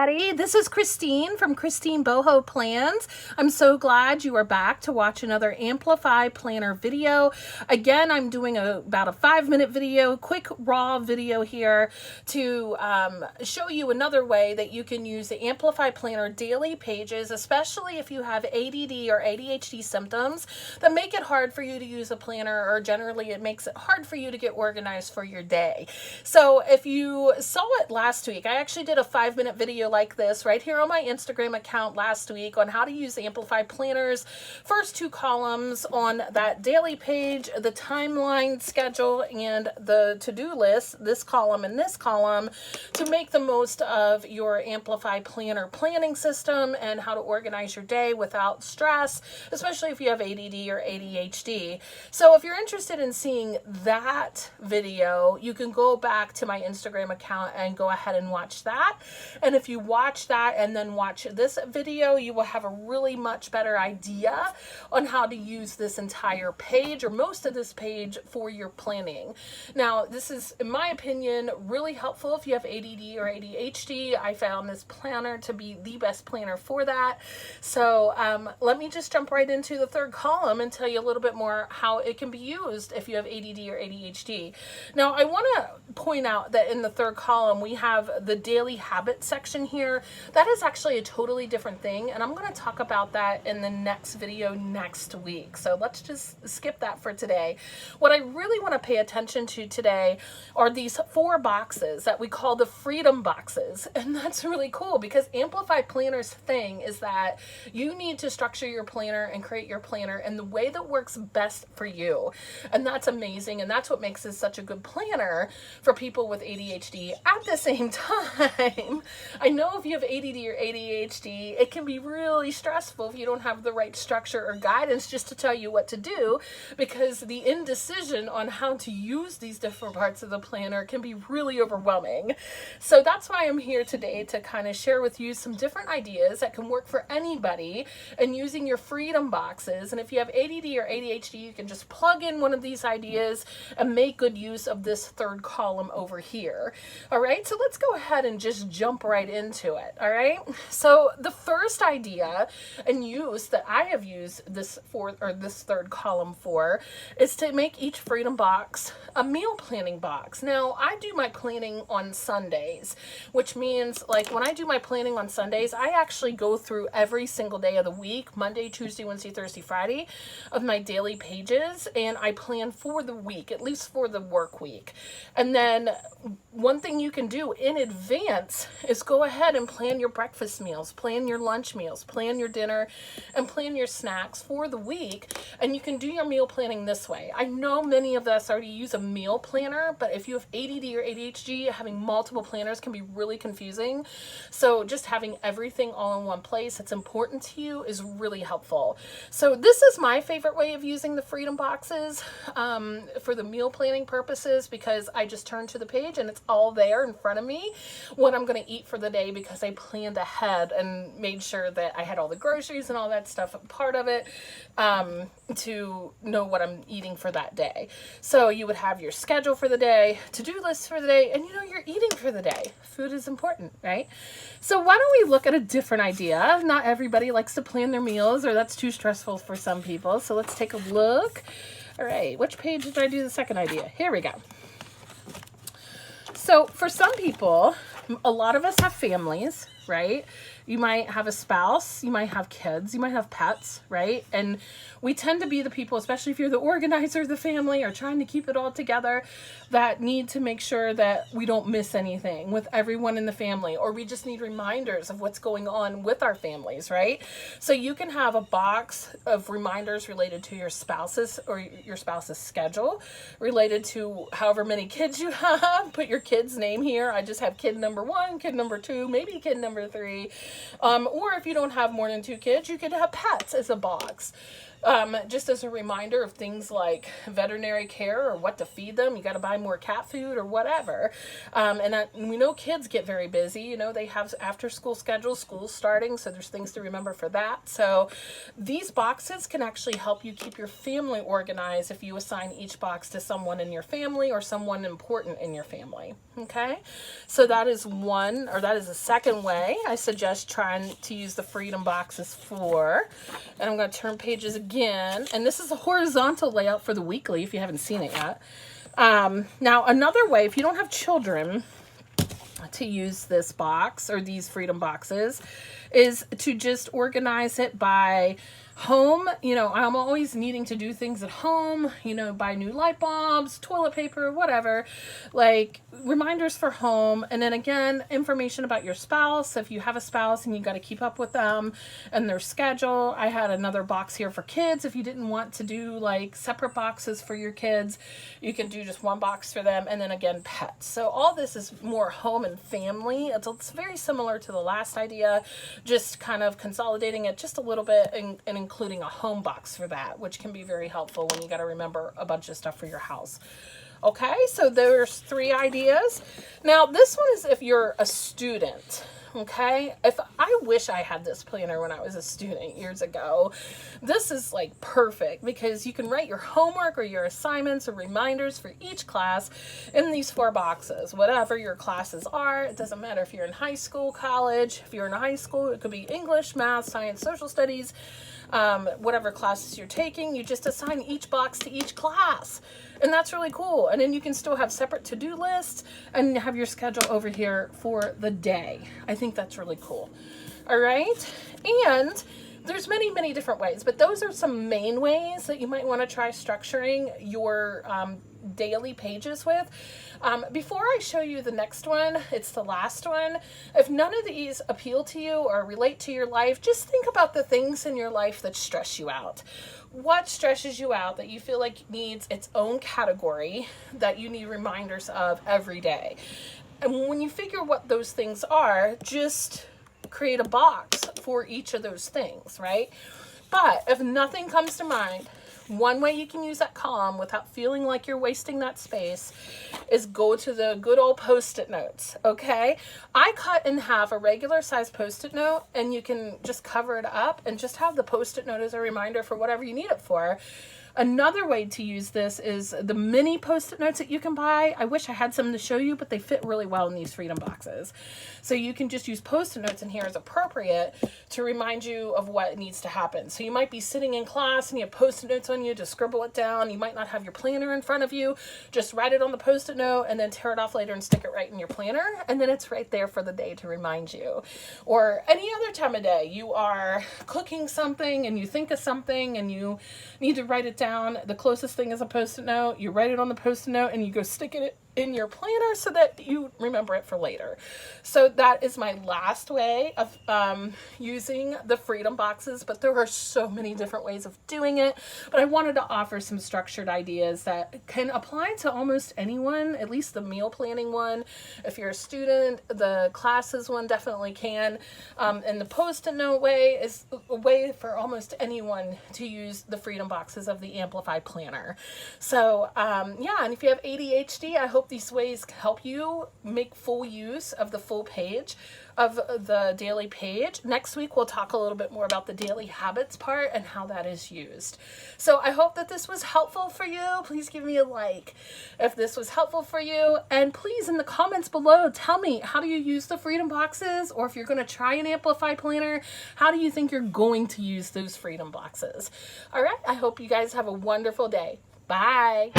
everybody. This is Christine from Christine Boho Plans. I'm so glad you are back to watch another Amplify Planner video. Again, I'm doing about a 5-minute video, quick raw video here to show you another way that you can use the Amplify Planner Daily Pages, especially if you have ADD or ADHD symptoms that make it hard for you to use a planner, or generally it makes it hard for you to get organized for your day. So if you saw it last week, I actually did a 5-minute video like this right here on my Instagram account last week on how to use Amplify Planners. First 2 columns on that daily page, the timeline schedule and the to-do list, this column and this column, to make the most of your Amplify Planner planning system and how to organize your day without stress, especially if you have ADD or ADHD. So if you're interested in seeing that video, you can go back to my Instagram account and go ahead and watch that. And if you watch that and then watch this video, you will have a really much better idea on how to use this entire page, or most of this page, for your planning. Now, this is, in my opinion, really helpful if you have ADD or ADHD. I found this planner to be the best planner for that. So let me just jump right into the 3rd column and tell you a little bit more how it can be used if you have ADD or ADHD. Now, I want to point out that in the 3rd column, we have the daily habits section here. That is actually a totally different thing, and I'm going to talk about that in the next video next week. So let's just skip that for today. What I really want to pay attention to today are these 4 boxes that we call the freedom boxes. And that's really cool because Amplify Planner's thing is that you need to structure your planner and create your planner in the way that works best for you. And that's amazing. And that's what makes this such a good planner for people with ADHD. At the same time, I know if you have ADD or ADHD, it can be really stressful if you don't have the right structure or guidance just to tell you what to do, because the indecision on how to use these different parts of the planner can be really overwhelming. So that's why I'm here today, to kind of share with you some different ideas that can work for anybody and using your freedom boxes. And if you have ADD or ADHD, you can just plug in one of these ideas and make good use of this 3rd column over here. All right, so let's go ahead and just jump right into it. All right, so the first idea and use that I have used this 3rd column for is to make each freedom box a meal planning box. Now, I do my planning on Sundays, which means, like, when I do my planning on Sundays, I actually go through every single day of the week, Monday, Tuesday, Wednesday, Thursday, Friday, of my daily pages, and I plan for the week, at least for the work week. And then one thing you can do in advance is go ahead and plan your breakfast meals, plan your lunch meals, plan your dinner, and plan your snacks for the week. And you can do your meal planning this way. I know many of us already use a meal planner, but if you have ADD or ADHD, having multiple planners can be really confusing. So just having everything all in one place that's important to you is really helpful. So this is my favorite way of using the freedom boxes for the meal planning purposes, because I just turn to the page and it's all there in front of me what I'm going to eat for the day, because I planned ahead and made sure that I had all the groceries and all that stuff part of it to know what I'm eating for that day. So you would have your schedule for the day, to-do list for the day, and you know you're eating for the day. Food is important, right? So why don't we look at a different idea? Not everybody likes to plan their meals, or that's too stressful for some people. So let's take a look. All right, which page did I do the second idea? Here we go. So for some people, a lot of us have families, right? You might have a spouse, you might have kids, you might have pets, right? And we tend to be the people, especially if you're the organizer of the family or trying to keep it all together, that need to make sure that we don't miss anything with everyone in the family, or we just need reminders of what's going on with our families, right? So you can have a box of reminders related to your spouse's or your spouse's schedule, related to however many kids you have. Put your kid's name here. I just have kid number 1, kid number 2, maybe kid number 3. Or if you don't have more than 2 kids, you could have pets as a box. just as a reminder of things like veterinary care or what to feed them. You got to buy more cat food or whatever. We know kids get very busy. You know, they have after school schedules, school's starting, so there's things to remember for that. So these boxes can actually help you keep your family organized if you assign each box to someone in your family or someone important in your family. Okay, so that is the second way I suggest trying to use the Freedom Boxes for. And I'm going to turn pages again, and this is a horizontal layout for the weekly if you haven't seen it yet. Now another way, if you don't have children, to use this box or these Freedom Boxes is to just organize it by home. You know, I'm always needing to do things at home, you know, buy new light bulbs, toilet paper, whatever, like reminders for home. And then again, information about your spouse. If you have a spouse and you got to keep up with them and their schedule. I had another box here for kids. If you didn't want to do like separate boxes for your kids, you can do just one box for them. And then again, pets. So all this is more home and family. It's very similar to the last idea, just kind of consolidating it just a little bit and including a home box for that, which can be very helpful when you got to remember a bunch of stuff for your house. Okay, so there's 3 ideas. Now this one is if you're a student. Okay, I wish I had this planner when I was a student years ago. This is like perfect because you can write your homework or your assignments or reminders for each class in these 4 boxes, whatever your classes are. It doesn't matter if you're in high school, college. If you're in high school, it could be English, math, science, social studies, whatever classes you're taking. You just assign each box to each class. And that's really cool. And then you can still have separate to-do lists and have your schedule over here for the day. I think that's really cool. All right. And there's many, many different ways, but those are some main ways that you might want to try structuring your daily pages with. Before I show you the next one, it's the last one. If none of these appeal to you or relate to your life, just think about the things in your life that stress you out. What stresses you out that you feel like needs its own category that you need reminders of every day? And when you figure what those things are, just create a box for each of those things, right? But if nothing comes to mind, one way you can use that column without feeling like you're wasting that space is go to the good old Post-it notes, okay? I cut in half a regular size Post-it note, and you can just cover it up and just have the Post-it note as a reminder for whatever you need it for. Another way to use this is the mini Post-it notes that you can buy. I wish I had some to show you, but they fit really well in these Freedom Boxes. So you can just use Post-it notes in here as appropriate to remind you of what needs to happen. So you might be sitting in class and you have Post-it notes on you to scribble it down. You might not have your planner in front of you. Just write it on the Post-it note and then tear it off later and stick it right in your planner. And then it's right there for the day to remind you. Or any other time of day, you are cooking something and you think of something and you need to write it down. The closest thing is a Post-it note. You write it on the Post-it note and you go stick it in your planner so that you remember it for later. So that is my last way of using the Freedom Boxes, but there are so many different ways of doing it. But I wanted to offer some structured ideas that can apply to almost anyone, at least the meal planning one. If you're a student, the classes one definitely can. And the Post-it note way is a way for almost anyone to use the Freedom Boxes of the Amplify Planner. So yeah, and if you have ADHD, I hope these ways help you make full use of the full page of the daily page. Next week, we'll talk a little bit more about the daily habits part and how that is used. So I hope that this was helpful for you. Please give me a like if this was helpful for you. And please, in the comments below, tell me, how do you use the Freedom Boxes? Or if you're going to try an Amplify Planner, how do you think you're going to use those Freedom Boxes? All right, I hope you guys have a wonderful day. Bye.